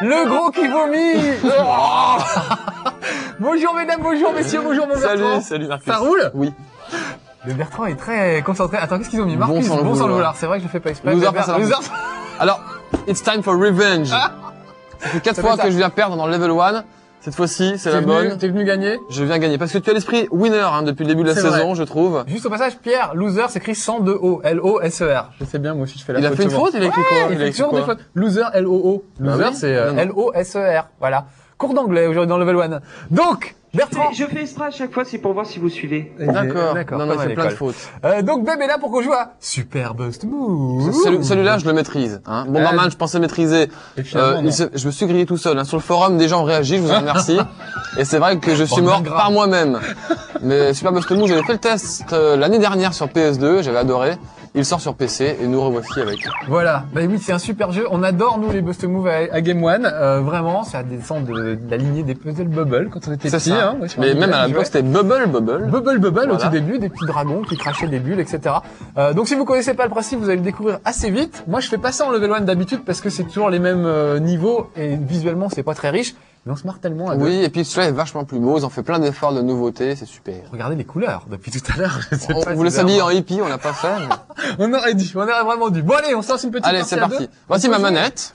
Le gros qui vomit. Bonjour mesdames, bonjour messieurs, bonjour mon Bertrand. Salut Marcus. Ça roule? Oui. Le Bertrand est très concentré. Attends, qu'est-ce qu'ils ont mis? Marcus, Bon sans le vouloir. C'est vrai que je le fais pas exprès. Loser face à Loser. Alors, it's time for revenge. Ça fait 4 fois que je viens perdre dans level 1. Cette fois-ci, c'est la bonne. T'es venu gagner? Je viens gagner. Parce que tu as l'esprit winner depuis le début de la saison, je trouve. Juste au passage, Pierre, loser s'écrit sans deux O. L-O-S-E-R. Je sais bien, moi aussi je fais la faute. Il a fait une faute, il a écrit quoi? Il a écrit toujours des fautes. Loser, L-O-O. Loser, c'est L-O-S-E-R. Voilà. Cours d'anglais aujourd'hui dans level 1. Donc, Bertrand. Je fais exprès à chaque fois, c'est pour voir si vous suivez. D'accord. Non, il comme à fait plein de l'école. fautes. Donc, Beb est là pour qu'on joue à Super Bust Move. Celui-là, je le maîtrise. Hein. Bomberman, je pensais maîtriser. Et finalement, je me suis grillé tout seul. Hein. Sur le forum, des gens ont réagi, je vous en remercie. Et c'est vrai que je suis mort par moi-même. Mais Super Bust Move, j'avais fait le test l'année dernière sur PS2, j'avais adoré. Il sort sur PC et nous revoici avec. Voilà. Bah oui, c'est un super jeu. On adore, nous, les Bust Move à Game One. Vraiment, ça descend de la lignée des Puzzle Bubble quand on était petit. Hein. Mais même à l'époque, c'était Bubble. Bubble au tout début, des petits dragons qui crachaient des bulles, etc. Donc si vous connaissez pas le principe, vous allez le découvrir assez vite. Moi, je fais pas ça en level 1 d'habitude parce que c'est toujours les mêmes niveaux et visuellement, c'est pas très riche. Mais on se marre tellement à deux. Oui, et puis celui-là est vachement plus beau. Ils ont fait plein d'efforts de nouveautés, c'est super. Regardez les couleurs depuis tout à l'heure. On voulait s'habiller en hippie, on l'a pas fait. Mais... on aurait vraiment dû. Bon allez, on se lance une petite partie. Allez, c'est parti. Voici ma manette.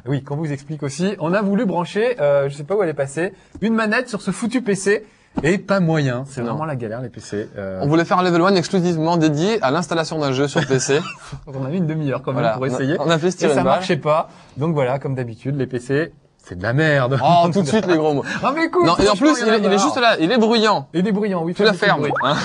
Oui, qu'on vous explique aussi. On a voulu brancher, je sais pas où elle est passée, une manette sur ce foutu PC. Et pas moyen, c'est vraiment la galère les PC. On voulait faire un level 1 exclusivement dédié à l'installation d'un jeu sur PC. On a mis une demi-heure quand même pour essayer. On a fait et ça marchait pas. Donc voilà, comme d'habitude, les PC, c'est de la merde. Oh, tout de suite les gros mots. Ah mais écoute, non, et en plus, il est juste là, il est bruyant. Il est bruyant, oui. Tu la fermes. Hein.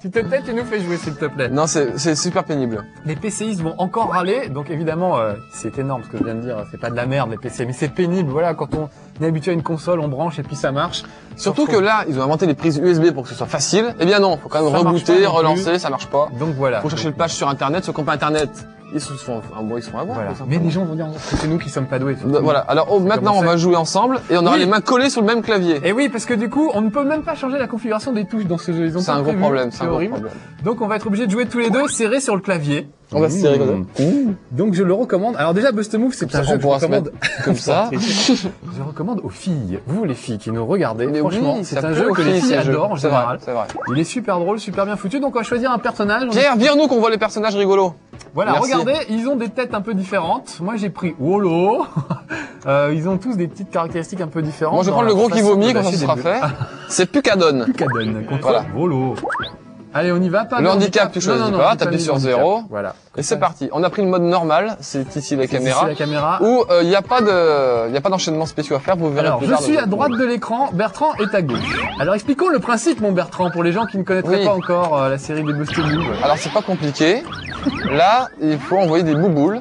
Tu te tais, tu nous fais jouer s'il te plaît. Non, c'est super pénible. Les PCistes vont encore râler, donc évidemment, c'est énorme ce que je viens de dire, c'est pas de la merde les PC, mais c'est pénible, voilà, quand on est habitué à une console, on branche et puis ça marche. Surtout que là, ils ont inventé les prises USB pour que ce soit facile. Eh bien non, faut quand même rebooter, relancer, ça marche pas. Donc voilà. Faut chercher le patch sur internet, ceux qui n'ont pas internet. Ils se font avoir. Voilà. Mais les gens vont dire que c'est nous qui sommes pas doués. Voilà. Alors maintenant, on va jouer ensemble et on aura les mains collées sur le même clavier. Et oui, parce que du coup, on ne peut même pas changer la configuration des touches dans ce jeu. C'est un gros problème. C'est horrible. Donc on va être obligé de jouer tous les deux serrés sur le clavier. On va se serrer comme ça. Donc je le recommande. Alors déjà, Bust Move, c'est un jeu que je recommande comme ça. Je recommande aux filles, vous les filles qui nous regardez. Mais franchement, oui, c'est un jeu que les filles adorent en général. C'est vrai. Il est super drôle, super bien foutu. Donc on va choisir un personnage. Pierre, vire-nous qu'on voit les personnages rigolos. Voilà, regardez, ils ont des têtes un peu différentes. Moi, j'ai pris Wolo. Ils ont tous des petites caractéristiques un peu différentes. Moi, je prends le gros qui vomit quand ça sera fait. C'est Pucadon. Pucadon contre Wolo. Allez, on y va. Pas le handicap, tu choisis pas, t'appuies sur 0. Voilà. Et c'est parti. On a pris le mode normal, c'est ici la caméra. Où il y a pas d'enchaînement spéciaux à faire, vous verrez plus tard. Je suis à droite de l'écran, Bertrand est à gauche. Alors expliquons le principe, mon Bertrand, pour les gens qui ne connaîtraient pas encore la série des Bust Move. Alors c'est pas compliqué. Là, il faut envoyer des bouboules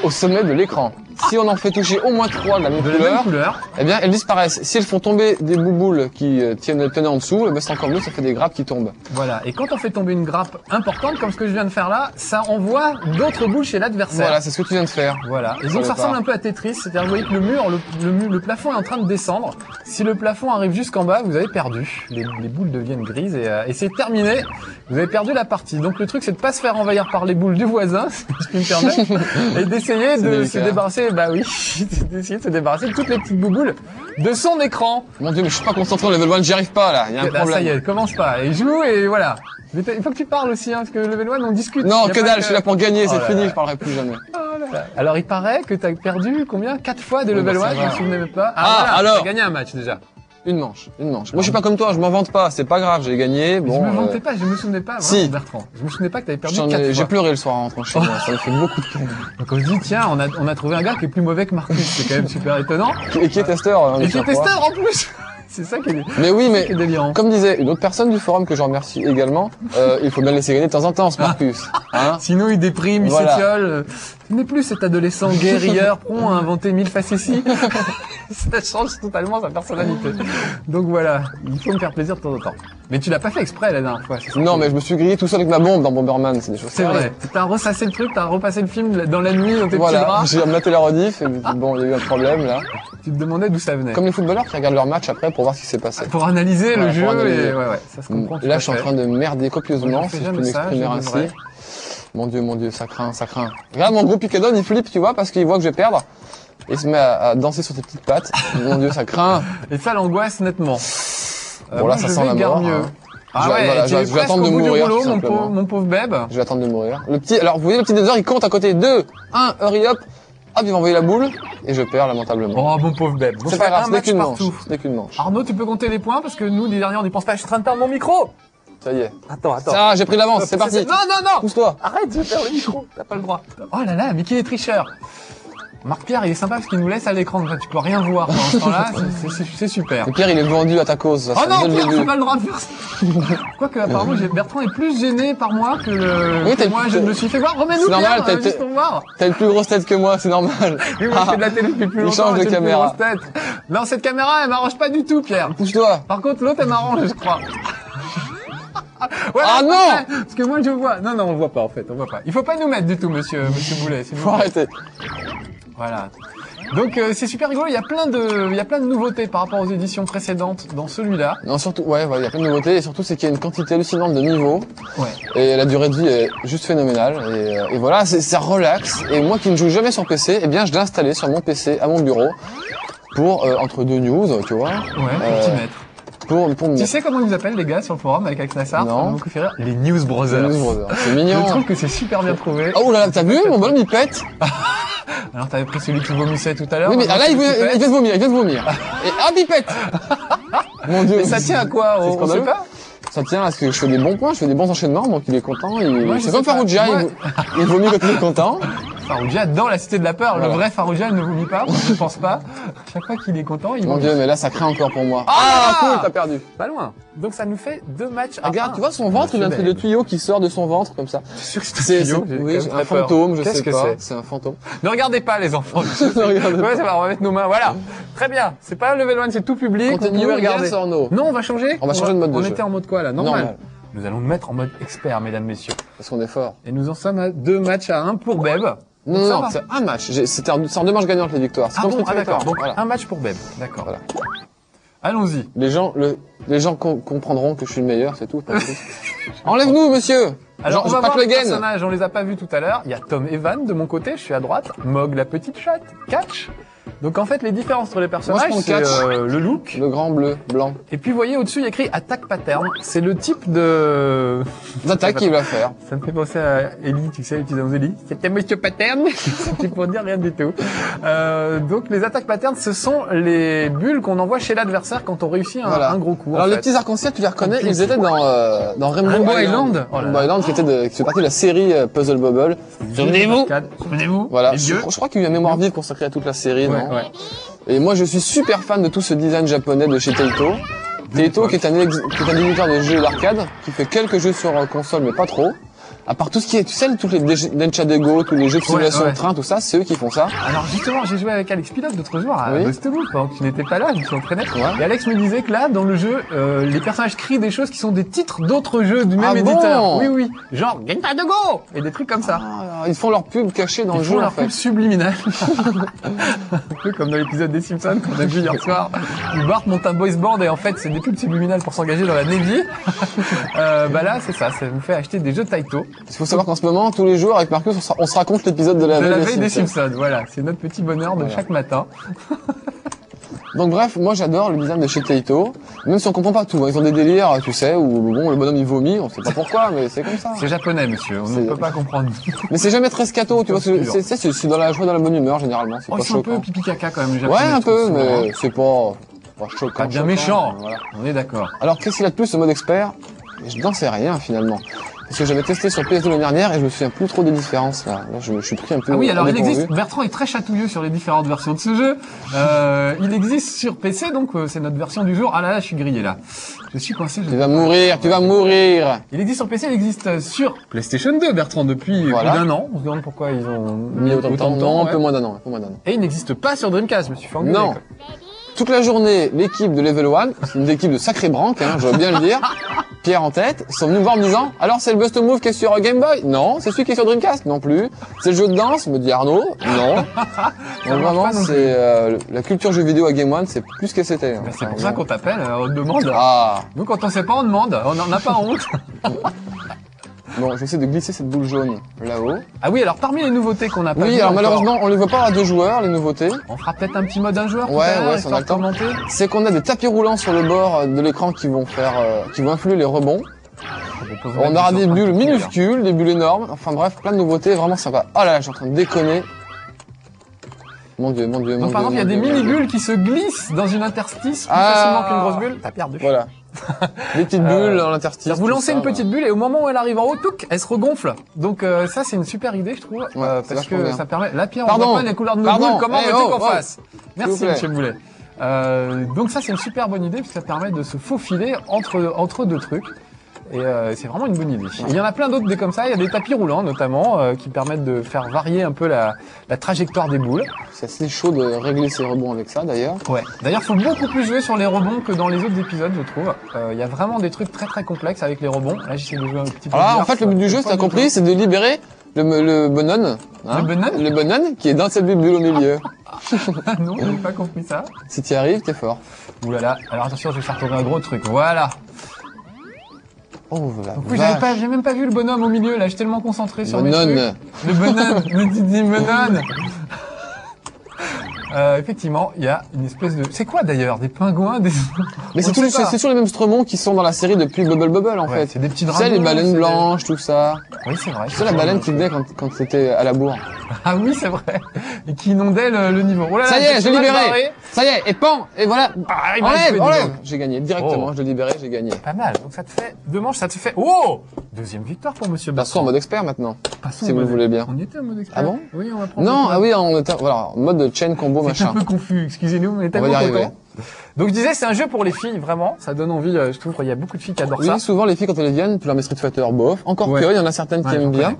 au sommet de l'écran. Si on en fait toucher au moins 3 de la même couleur, eh bien elles disparaissent. Si elles font tomber des bouboules qui tenaient en dessous, c'est encore mieux, ça fait des grappes qui tombent. Voilà, et quand on fait tomber une grappe importante, comme ce que je viens de faire là, ça envoie d'autres boules chez l'adversaire. Voilà, c'est ce que tu viens de faire. Voilà, et donc ça ressemble un peu à Tetris, c'est-à-dire vous voyez que le mur, le plafond est en train de descendre. Si le plafond arrive jusqu'en bas, vous avez perdu. Les boules deviennent grises et c'est terminé. Vous avez perdu la partie. Donc le truc, c'est de pas se faire envahir par les boules du voisin, si je me permets, et d'essayer de se débarrasser, d'essayer de se débarrasser de toutes les petites bouboules de son écran. Mon Dieu, mais je suis pas concentré au level 1, j'y arrive pas là, il y a un problème. Ça y est, commence pas, et joue et voilà. Mais il faut que tu parles aussi, hein, parce que le level 1, on discute. Non, que dalle, je suis là pour gagner, c'est fini, je parlerai plus jamais. Alors il paraît que t'as perdu combien? 4 fois des level 1, je me souvenais même pas. Alors, t'as gagné un match déjà. Une manche. Moi, je suis pas comme toi, je m'en vante pas, c'est pas grave, j'ai gagné. Bon, je me vantais pas, je me souvenais pas, si. Bertrand. Je me souvenais pas que t'avais perdu 4 fois. J'ai pleuré le soir en rentrant chez moi, ça m'a fait beaucoup de peine. Donc on se dit, tiens, on a trouvé un gars qui est plus mauvais que Marcus, c'est quand même super étonnant. Et qui est testeur. Et qui est testeur en plus. C'est ça qui est Mais oui, mais délirant. Comme disait une autre personne du forum que je remercie également, il faut bien le laisser gagner de temps en temps, ce Marcus. Hein, sinon il déprime, il s'étiole. Ce n'est plus cet adolescent guerrier prompt à inventer 1000 facéties. Ça change totalement sa personnalité. Donc voilà, il faut me faire plaisir de temps en temps. Mais tu l'as pas fait exprès la dernière fois. Non, mais je me suis grillé tout seul avec ma bombe dans Bomberman, c'est des choses. C'est vrai. T'as ressassé le truc, t'as repassé le film dans la nuit dans tes petits bras. J'ai maté la rediff et bon, il y a eu un problème là. Tu te demandais d'où ça venait. Comme les footballeurs qui regardent leur match après pour voir ce qui s'est passé. Pour analyser le jeu et ça se comprend. Là, je suis en train de merder copieusement, si je peux m'exprimer ainsi. Mon dieu, ça craint, ça craint. Regarde, mon gros Picadon, il flippe, tu vois, parce qu'il voit que je vais perdre. Et il se met à danser sur tes petites pattes. Mon dieu, ça craint. Et ça l'angoisse nettement. Bon là, ça sent la mort. mieux. Hein. Ah ouais, voilà, je vais attendre de mourir, tout mon simplement. pauvre Beb. Je vais attendre de mourir. Le petit, alors vous voyez le petit désordre, il compte à côté. 2, 1, hurry up. Hop, il va envoyer la boule. Et je perds lamentablement. Oh, mon pauvre Beb. C'est pas grave, ce n'est qu'une manche. Ce n'est qu'une manche. Arnaud, tu peux compter les points parce que nous, les derniers, on n'y pense pas. Je suis en train de perdre mon micro. Ça y est. Attends. Ça, j'ai pris l'avance, c'est parti. Non. Pousse-toi. Arrête, je perds le micro. T'as pas le droit. Oh là là, Mickey est tricheur. Marc-Pierre, il est sympa parce qu'il nous laisse à l'écran. Enfin, tu peux rien voir pendant ce temps-là. C'est super. Et Pierre, il est vendu à ta cause. Oh non, Pierre, j'ai pas le droit de faire ça. Quoique, apparemment, Bertrand est plus gêné par moi que moi, je me suis fait voir. Remets-nous, Pierre, juste pour voir. T'as une plus grosse tête que moi, c'est normal. Oui, moi, je fais de la télé depuis plus longtemps. Il change de caméra. Non, cette caméra, elle m'arrange pas du tout, Pierre. Pousse-toi. Par contre, l'autre, elle m'arrange, je crois. Voilà, ah non! Parce que moi, je vois. Non, on voit pas, en fait, on voit pas. Il faut pas nous mettre du tout, monsieur Boulet. Faut arrêter. Voilà. Donc c'est super rigolo, il y a plein de nouveautés par rapport aux éditions précédentes dans celui-là. Non, surtout ouais, il y a plein de nouveautés et surtout c'est qu'il y a une quantité hallucinante de niveaux. Ouais. Et la durée de vie est juste phénoménale et voilà, ça relaxe et moi qui ne joue jamais sur PC, eh bien je l'ai installé sur mon PC à mon bureau pour entre deux news, tu vois. Ouais, pour t'y mettre. Pour me Tu sais comment ils nous appellent les gars sur le forum avec Alex Nassar? Non. Les News Brothers. C'est mignon. Je trouve que c'est super bien trouvé. Oh là là, t'as vu, mon bonhomme il pète. Alors t'avais pris celui qui vomissait tout à l'heure. Oui mais là il vient de vomir, Et hop il pète. Mon dieu. Mais ça tient à quoi? On sait pas. Ça tient à ce que je fais des bons points, je fais des bons enchaînements, donc il est content. C'est comme Farouja, il vomit quand il est content. Farouja dans la cité de la peur. Voilà. Le vrai Farouja ne vomit pas, je ne pense pas. Chaque fois qu'il est content, il vomit. Mon dieu, mais là ça craint encore pour moi. Cool, t'as perdu. Pas loin. Donc ça nous fait 2 matchs à Regarde, tu vois son ventre, il a un truc de tuyau qui sort de son ventre comme ça. Je suis sûr que c'est un tuyau. Oui, un fantôme, je sais pas. C'est un fantôme. Ne regardez pas les enfants. Ne regardez pas. Ouais, ça va, on va mettre nos mains. Voilà. Très bien. C'est pas level 1, c'est tout public. Continue, regarder. Non, on va changer. On va changer de mode de jeu. On était en mode quoi là? Normal. Nous allons nous mettre en mode expert, mesdames, messieurs. Parce qu'on est fort. Et nous en sommes à 2 matchs à 1 pour Beb. Non, c'est un match. C'est en 2 matchs gagnantes les victoires. D'accord. Donc voilà. Un match pour Beb. D'accord. Voilà. Allons-y. Les gens comprendront que je suis le meilleur, c'est tout. Enlève-nous, monsieur. Alors, on va voir les personnages, on les a pas vus tout à l'heure. Il y a Tom Evan de mon côté, je suis à droite. Mog la petite chatte. Catch. Donc en fait, les différences entre les personnages, c'est le look. Le grand bleu, blanc. Et puis vous voyez au-dessus, il y a écrit Attack Pattern. C'est le type de... d'attaque qu'il va faire. Ça me fait penser à Ellie, tu sais, les petits Ellie. C'était Monsieur Pattern. C'est pour dire rien du tout. Donc les attaques patterns, ce sont les bulles qu'on envoie chez l'adversaire quand on réussit un gros coup. Alors les petits arcs-en-ciel, tu les reconnais, ils étaient dans Rainbow Island. Rainbow Island qui fait partie de la série Puzzle Bobble. Souvenez-vous. Voilà. Je crois qu'il y a eu un mémoire vive consacré à toute la série, non? Ouais. Et moi, je suis super fan de tout ce design japonais de chez Taito. Taito, qui est un éditeur de jeux d'arcade, qui fait quelques jeux sur console, mais pas trop. À part tout ce qui est, tu sais, tous les Denchadego, tous les jeux de simulation de train, tout ça, c'est eux qui font ça. Alors justement, j'ai joué avec Alex Pilote l'autre jour à Bustable, pendant que tu n'étais pas là, je me suis entraîné. Et Alex me disait que là, dans le jeu, les personnages crient des choses qui sont des titres d'autres jeux du même éditeur. Bon Oui. Genre, Denchadego! Et des trucs comme ça. Ils font leur pub cachée dans le jeu, Ils font leur pub subliminale. Un peu comme dans l'épisode des Simpsons qu'on a vu hier soir, où Bart monte un boys band et en fait, c'est des pubs subliminales pour s'engager dans la Navy. Bah là, c'est ça nous fait acheter des jeux Taito. Il faut savoir qu'en ce moment, tous les jours, avec Marcus, on se raconte l'épisode de la veille des Simpsons. Voilà, c'est notre petit bonheur de chaque matin. Donc bref, moi j'adore le design de chez Taito, même si on comprend pas tout. Ils ont des délires, tu sais, où bon, le bonhomme il vomit, on sait pas pourquoi, mais c'est comme ça. C'est japonais, monsieur, on ne peut pas comprendre. Mais c'est jamais très scato, tu vois, c'est dans la joie, dans la bonne humeur généralement. C'est pas choquant. C'est un peu pipi caca quand même, les japonais. Ouais, un peu, mais c'est pas choquant. Pas bien méchant, voilà. On est d'accord. Alors qu'est-ce qu'il a de plus ce mode expert? Je n'en sais rien finalement. Parce que j'avais testé sur PS2 l'année dernière et je me souviens plus trop des différences là. Là je suis pris un peu. Ah oui, alors il existe. Bertrand est très chatouilleux sur les différentes versions de ce jeu. Il existe sur PC, donc c'est notre version du jour. Ah là, je suis grillé là. Je suis coincé. Tu vas mourir. Il existe sur PC, il existe sur PlayStation 2, Bertrand, depuis plus d'un an. On se demande pourquoi ils ont mis autant de temps. Non, un peu moins d'un an. Et il n'existe pas sur Dreamcast, je me suis fait engueuler. Non. Toute la journée, l'équipe de Level 1, c'est une équipe de sacré branque, hein, je veux bien le dire, Pierre en tête, sont venus me voir en me disant « Alors c'est le Bust Move qui est sur Game Boy ?» Non. C'est celui qui est sur Dreamcast Non plus. C'est le jeu de danse Me dit Arnaud Non. Donc vraiment, c'est la culture jeu vidéo à Game One, c'est plus ce que c'était. Hein. C'est pour ça qu'on t'appelle, on demande. Ah. Nous quand on sait pas, on demande, on n'en a pas honte. Bon, je vais essayer de glisser cette boule jaune là-haut. Ah oui, alors parmi les nouveautés qu'on a pas Oui, vues alors encore, malheureusement, on les voit pas à 2 joueurs, les nouveautés. on fera peut-être un petit mode un joueur. Ouais, tout à l'heure, ouais, si on a histoire le temps. de commenter. C'est qu'on a des tapis roulants sur le bord de l'écran qui vont influer les rebonds. On aura des bulles minuscules, des bulles énormes. Enfin bref, plein de nouveautés, vraiment sympa. Oh là là, je suis en train de déconner. Mon dieu, mon dieu, mon Donc dieu. par exemple, il y a des mini-bulles qui se glissent dans une interstice plus facilement qu'une grosse bulle. T'as perdu. Voilà. Des petites bulles dans l'interstice. Vous lancez tout une ça, petite bulle et au moment où elle arrive en haut, touc, elle se regonfle. Donc ça c'est une super idée je trouve, c'est parce vachement que bien. ça permet. Là Pierre, on Pardon. voit pas les couleurs de nos Pardon. boules. Comment Eh, veux-tu oh, qu'on oh. fasse? Merci S'il vous plaît. Monsieur Boulet. Donc ça c'est une super bonne idée parce que ça permet de se faufiler entre deux trucs. Et c'est vraiment une bonne idée. Et il y en a plein d'autres des comme ça. Il y a des tapis roulants notamment qui permettent de faire varier un peu la trajectoire des boules. C'est assez chaud de régler ses rebonds avec ça d'ailleurs. Ouais. D'ailleurs, faut beaucoup plus jouer sur les rebonds que dans les autres épisodes, je trouve. Il y a vraiment des trucs très très complexes avec les rebonds. Là, j'essaie de jouer un petit peu. Alors là, en fait, le but du jeu, t'as compris, c'est de libérer le bonhomme. Hein, le bonhomme qui est dans cette bulle au milieu. Non, j'ai pas compris ça. Si t'y arrives, t'es fort. Ouh là là. Alors attention, je vais faire tourner un gros truc. Voilà. Oh la Donc oui, vache. j'ai même pas vu le bonhomme au milieu. Là, j'étais tellement concentré sur mes trucs. Bonhomme. Le bonhomme, le Didi bonhomme. Effectivement, il y a une espèce de... C'est quoi d'ailleurs? Des pingouins, des... Mais c'est toujours les mêmes stromons qui sont dans la série depuis Bubble Bubble en Ouais, fait. c'est des petits Tu sais, les dragons, baleines c'est- blanches, tout ça. Oui, c'est vrai. Tu sais, la baleine qui venait quand c'était à la bourre. Ah oui, c'est vrai. Et qui inondait le niveau. Oh là là, Ça y est, je j'ai l'ai mal libéré. barré. Ça y est, et pan, et voilà. Ah, il m'a coupé, dis Enlève. donc. J'ai gagné directement, Oh. je l'ai libéré, j'ai gagné. Pas mal. Donc ça te fait deux manches, ça te fait... Oh! Deuxième victoire pour Monsieur Passons en mode expert maintenant. Passons si au vous mode- le voulez bien. On était en mode expert. Ah bon? Oui, on va prendre... Non, le ah oui, on était, voilà, en mode chain combo C'est un machin. peu confus, excusez-nous, mais On va tellement y arriver. content. Donc je disais, c'est un jeu pour les filles, vraiment. Ça donne envie, je trouve. Il y a beaucoup de filles qui adorent ça. Oui, souvent les filles quand elles viennent, tu leur mets Street Fighter, bof. Encore Ouais. que, il y en a certaines qui Ouais, aiment j'en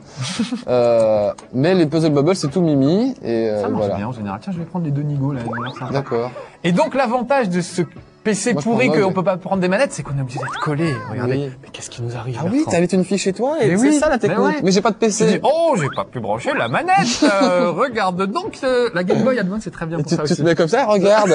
bien. Mais les puzzle bubble, c'est tout mimi, et Ça marche voilà. bien en général. Tiens, je vais prendre les deux nigos là. ils ont l'air sympas. D'accord. Et donc l'avantage de ce PC Moi, je pourri prends le qu'on mode. peut pas prendre des manettes, c'est qu'on est obligé d'être collé. Regardez. Oui. Mais qu'est-ce qui nous arrive? Ah oui, Bertrand t'avais une fille chez toi, et Mais c'est oui, ça la mais technique. ouais. Mais j'ai pas de Tu dis, PC. oh, j'ai pas pu brancher la manette. Regarde donc la Game Boy Advance, c'est très bien Et pour tu ça te aussi. mets comme ça, regarde.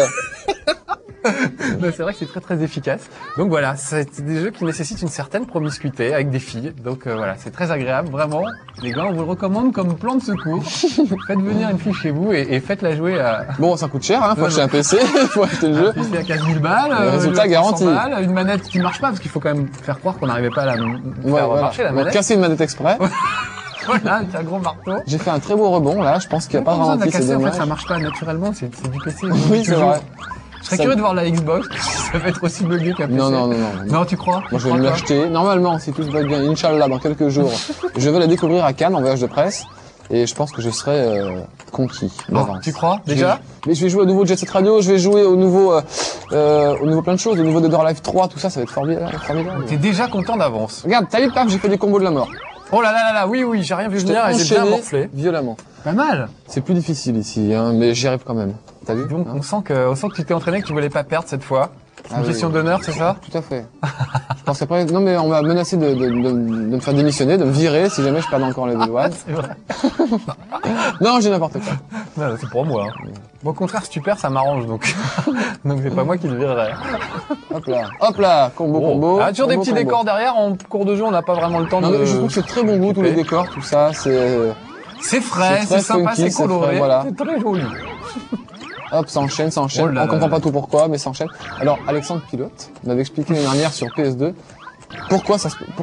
Mais c'est vrai que c'est très très efficace. Donc voilà, c'est des jeux qui nécessitent une certaine promiscuité avec des filles. Donc voilà, c'est très agréable, vraiment. Les gars, on vous le recommande comme plan de secours. Faites venir une fille chez vous et faites-la jouer à Bon, ça coûte cher, hein, faut Ouais, acheter un PC, faut acheter le jeu. PC à 15 000 balles, Le résultat 300 garanti. balles, une manette qui marche pas parce qu'il faut quand même faire croire qu'on n'arrivait pas à la faire Voilà. marcher la On va manette. casser une manette exprès. Voilà, avec un gros marteau. J'ai fait un très beau rebond, là. Je pense qu'il n'y a pas de besoin de la ralenti, c'est casser, en fait, dommage. ça marche pas naturellement, c'est du PC. Oui, c'est vrai. Je serais Ça- curieux de voir la Xbox, ça va être aussi bugué qu'un PC. Non, non, non, non. Non, tu crois? Moi, je vais me l'acheter. Normalement, si tout se passe bien, Inch'Allah, dans quelques jours, je vais la découvrir à Cannes en voyage de presse. Et je pense que je serai conquis d'avance. Tu crois, déjà? Mais je vais jouer au nouveau Jet Set Radio, je vais jouer au nouveau plein de choses, au nouveau Dead or Alive 3, tout ça, ça va être formidable. T'es déjà content d'avance. Regarde, t'as vu, paf, j'ai fait des combos de la mort. Oh là là là là, oui, oui, j'ai rien vu Je t'ai venir et j'ai bien enchaîné morflé. violemment. Pas mal. C'est plus difficile ici, hein, mais j'y arrive quand même. T'as vu? Donc, hein on sent que tu t'es entraîné, que tu voulais pas perdre cette fois. C'est une Ah, question oui. d'honneur, c'est ça? Tout à fait. Je pense qu'après, non mais on m'a menacé de me faire démissionner, de me virer si jamais je perds encore les One. C'est vrai. Non, j'ai n'importe quoi. Non, c'est pour moi. Hein. Bon, au contraire, si tu perds, ça m'arrange, donc. Donc c'est pas moi qui le virerai. Hop là, combo. Ah, toujours des combo, petits combo. décors derrière, en cours de jeu, on n'a pas vraiment le temps Non de... mais je trouve que c'est très bon goût tous les décors, tout ça, c'est C'est frais, c'est c'est très sympa, funky, c'est c'est coloré. frais, voilà. C'est très joli. hop, ça enchaîne. Oh là On comprend là. pas tout pourquoi, mais ça enchaîne. Alors Alexandre Pilote m'avait expliqué l'année dernière sur PS2 pourquoi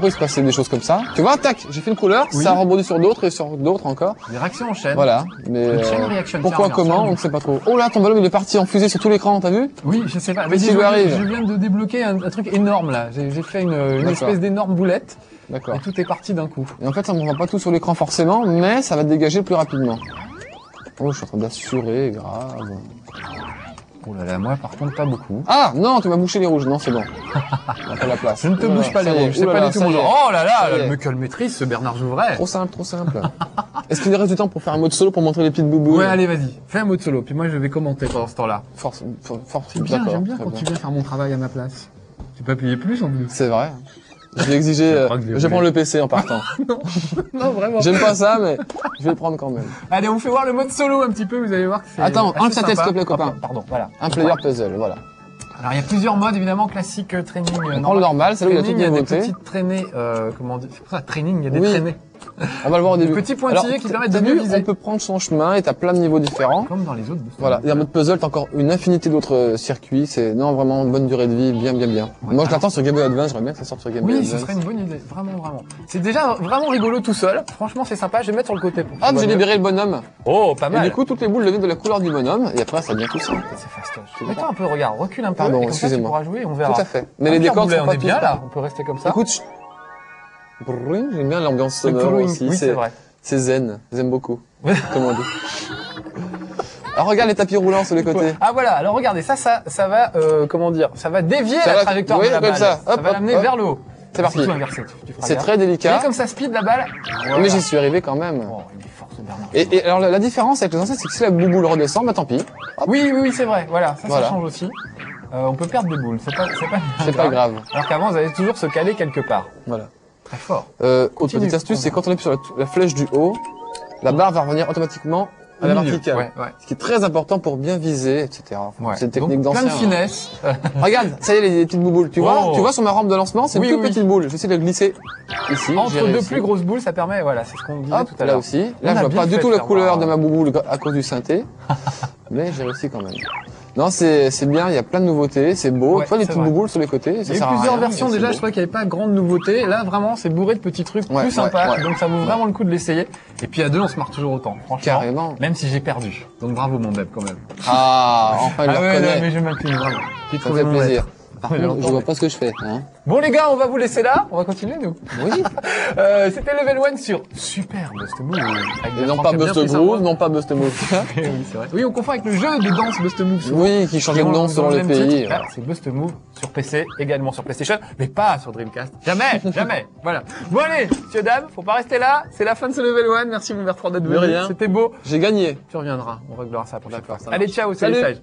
il se passait des choses comme ça. Tu vois, tac, j'ai fait une couleur, Oui. ça rebondit sur d'autres et sur d'autres encore. Les réactions enchaînent. Voilà, mais Une chain reaction, pourquoi, tiens, comment, regarde, on ne sait pas trop. Oh là, ton ballon il est parti en fusée sur tout l'écran, t'as vu? Oui, je sais pas. Qu'est-ce qui je, lui arrive je viens de débloquer un truc énorme là. J'ai fait une D'accord. espèce d'énorme boulette D'accord. et tout est parti d'un coup. Et en fait, ça ne voit pas tout sur l'écran forcément, mais ça va te dégager plus rapidement. Oh, je suis en train d'assurer, grave. Oh là là, moi par contre pas beaucoup. Ah, non, tu m'as bouché les rouges. Non, c'est bon. On n'a pas la place. Je ne te Oulala, bouge pas ça les y est, rouges, c'est oulala, pas du tout ça mon y est. genre. Oh là là, Ça y est. mais quelle maîtrise ce Bernard Jouvray. Trop simple, trop simple. Est-ce qu'il reste du temps pour faire un mode solo pour montrer les petites bouboules? Ouais, allez, vas-y, fais un mot de solo, puis moi je vais commenter pendant ce temps-là. Force, C'est bien, d'accord, j'aime bien très quand tu viens faire mon travail à ma place. Tu peux payer plus en plus. C'est vrai. Je vais exiger, Je crois que je je l'ai vais prendre le PC en partant. Non, vraiment. J'aime pas ça, mais je vais le prendre quand même. Allez, on vous fait voir le mode solo un petit peu, vous allez voir que c'est... Attends, assez enlève sa tête, sympa. s'il te plaît, copain. Pardon, voilà. Un player puzzle, voilà. Alors, il y a plusieurs modes, évidemment, classique, training. On prend le normal, c'est là où il y a toutes training, les il y a des nouveautés. petites traînées, comment dire, c'est pour ça, training, il y a des Oui. traînées. On va le voir au Des début. petits pointillés Alors, qui permettent de t'as mieux vu, viser. on peut prendre son chemin et t'as plein de niveaux différents. Comme dans les autres. Voilà. Et en mode puzzle, t'as encore une infinité d'autres circuits. C'est, non, vraiment, bonne durée de vie, bien. Ouais. Moi, je l'attends sur Game Boy Advance, j'aimerais bien que ça sorte sur Game Boy Oui, Advance. ce serait une bonne idée. Vraiment. C'est déjà vraiment rigolo tout seul. Franchement, c'est sympa. Je vais le mettre sur le côté. Pour que tu Hop, vois j'ai mieux. libéré le bonhomme. Oh, pas Et mal. du coup, toutes les boules deviennent de la couleur du bonhomme. Et après, ça devient tout simple. C'est fastoche. Mets-toi un peu, regarde, recule un peu. Pardon, et comme ça, tu excusez-moi. pourras jouer et on verra. Tout à fait. Mais Ah, les Pierre décors Boulet, sont on pas est tous bien là. pareils. On peut rester comme ça. Écoute, j'aime bien l'ambiance Le sonore touring, aussi. oui, c'est vrai. C'est zen. J'aime beaucoup. Comme on dit. Alors, regarde les tapis roulants sur les côtés. Ah voilà, alors regardez, ça va, comment dire, ça va dévier Ça la va- trajectoire oui, de la comme balle. ça. Hop, va hop, l'amener hop. vers le haut. C'est parti. tout inversé, tu feras C'est gaffe. très Et délicat. comme ça speed la balle. Voilà. Mais j'y suis arrivé quand même. Oh, il est fort ce Bernard. Et alors, la différence avec les anciens, c'est que si la bouboule redescend, bah tant pis. Oui, c'est vrai, voilà, ça Voilà. change aussi. On peut perdre des boules, c'est pas grave. Alors qu'avant, vous allez toujours se caler quelque part. Voilà. Très fort. Autre Continue. petite astuce, c'est quand on appuie sur la flèche du haut, la barre va revenir automatiquement à la Au milieu. verticale. Ouais. Ce qui est très important pour bien viser, etc. Ouais. C'est une technique Donc, d'ancien. plein de finesse. Regarde, ça y est, les petites bouboules. Tu vois, Oh. tu vois sur ma rampe de lancement, c'est une Oui, toute oui. petite boule. J'essaie de la glisser ici. j'ai Entre deux réussi. plus grosses boules, ça permet, voilà, c'est ce qu'on disait Hop, tout à là l'heure. aussi. On Là, a je vois bien pas du fait tout de la faire couleur voir. de ma bouboule à cause du synthé. Mais j'ai réussi quand même. Non, c'est bien, il y a plein de nouveautés, c'est beau. Ouais, tu vois, les c'est petites vrai. bouboules sur les côtés, Il ça y a eu sert à plusieurs rien, versions mais c'est déjà, beau. je trouvais qu'il n'y avait pas grande nouveauté. Là, vraiment, c'est bourré de petits trucs Ouais, plus sympas. ouais. Donc ça vaut vraiment le coup de l'essayer. Et puis à deux, on se marre toujours autant, franchement. Carrément. Même si j'ai perdu. Donc bravo mon Deb quand même. Ah, enfin, il le Ah ouais, non, reconnaît. mais je m'incline vraiment. J'ai Ça trouvé fait mon plaisir. maître. Par Ouais, contre, j'entends, je vois mais- pas ce que je fais, hein. Bon les gars, on va vous laisser là. On va continuer nous. Oui. C'était Level 1 sur Super Bust Move. Avec Et des non Français pas bien Bust pris sa Groove, voix. non pas Bust Move. Oui, c'est vrai. Oui, on confond avec le jeu de danse Bust Move. souvent. Oui, qui changeait de nom selon les le même pays. titre. Là, c'est Bust Move sur PC, également sur PlayStation, mais pas sur Dreamcast. Jamais. Voilà. Bon allez, messieurs, dames, faut pas rester là. C'est la fin de ce Level 1. Merci mon Bertrand d'être De venu. rien. C'était beau. J'ai gagné. Tu reviendras. On réglera ça pour la D'accord, fois. ça Allez, marche. ciao, c'est les Salut. sages.